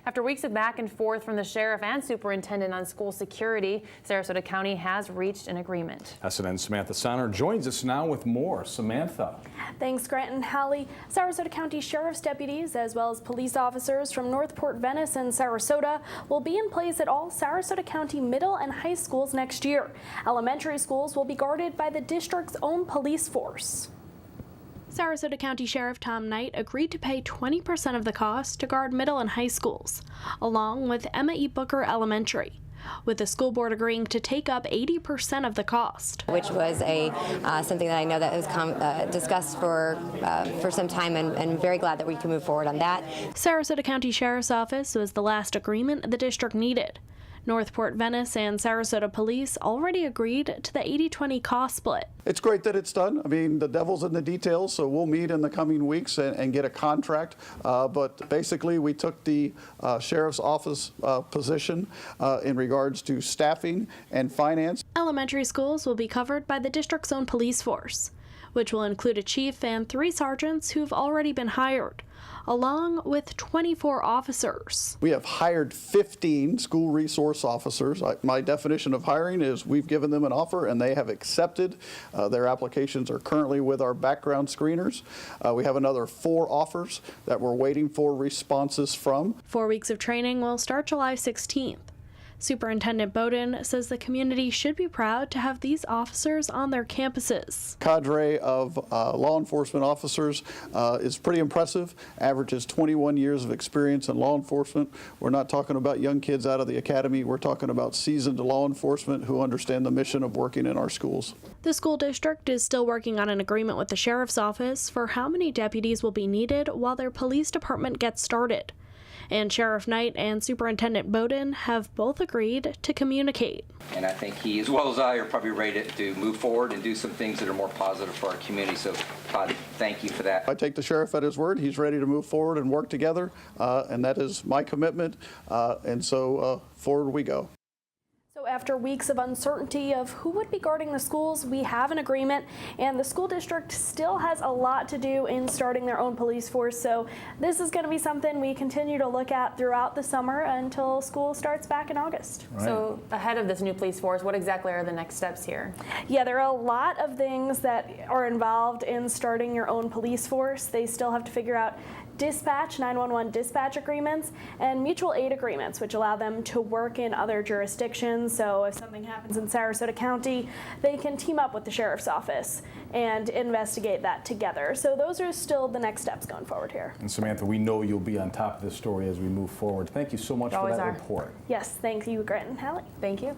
After weeks of back and forth from the sheriff and superintendent on school security, Sarasota County has reached an agreement. SNN's Samantha Sonner joins us now with more. Samantha. Thanks, Grant and Hallie. Sarasota County Sheriff's deputies, as well as police officers from Northport, Venice, and Sarasota, will be in place at all Sarasota County middle and high schools next year. Elementary schools will be guarded by the district's own police force. Sarasota County Sheriff Tom Knight agreed to pay 20% of the cost to guard middle and high schools, along with Emma E. Booker Elementary, with the school board agreeing to take up 80% of the cost. Which was something that I know that was discussed for some time, and I'm very glad that we can move forward on that. Sarasota County Sheriff's Office was the last agreement the district needed. Northport, Venice, and Sarasota Police already agreed to the 80-20 cost split. It's great that it's done. I mean, the devil's in the details, so we'll meet in the coming weeks and get a contract. But basically, we took the Sheriff's Office position in regards to staffing and finance. Elementary schools will be covered by the district's own police force, which will include a chief and 3 sergeants who've already been hired, along with 24 officers. We have hired 15 school resource officers. My definition of hiring is we've given them an offer and they have accepted. Their applications are currently with our background screeners. We have another 4 offers that we're waiting for responses from. 4 weeks of training will start July 16th. Superintendent Bowden says the community should be proud to have these officers on their campuses. Cadre of law enforcement officers is pretty impressive. Averages 21 years of experience in law enforcement. We're not talking about young kids out of the academy. We're talking about seasoned law enforcement who understand the mission of working in our schools. The school district is still working on an agreement with the sheriff's office for how many deputies will be needed while their police department gets started. And Sheriff Knight and Superintendent Bowden have both agreed to communicate. And I think he, as well as I, are probably ready to move forward and do some things that are more positive for our community. So, Todd, thank you for that. I take the sheriff at his word. He's ready to move forward and work together, and that is my commitment. And so forward we go. So after weeks of uncertainty of who would be guarding the schools, we have an agreement, and the school district still has a lot to do in starting their own police force. So this is going to be something we continue to look at throughout the summer until school starts back in August. Right. So ahead of this new police force, what exactly are the next steps here? Yeah, there are a lot of things that are involved in starting your own police force. They still have to figure out dispatch, 911 dispatch agreements, and mutual aid agreements, which allow them to work in other jurisdictions. So if something happens in Sarasota County, they can team up with the sheriff's office and investigate that together. So those are still the next steps going forward here. And Samantha, we know you'll be on top of this story as we move forward. Thank you so much for that report. Yes, thank you, Grant and Hallie. Thank you.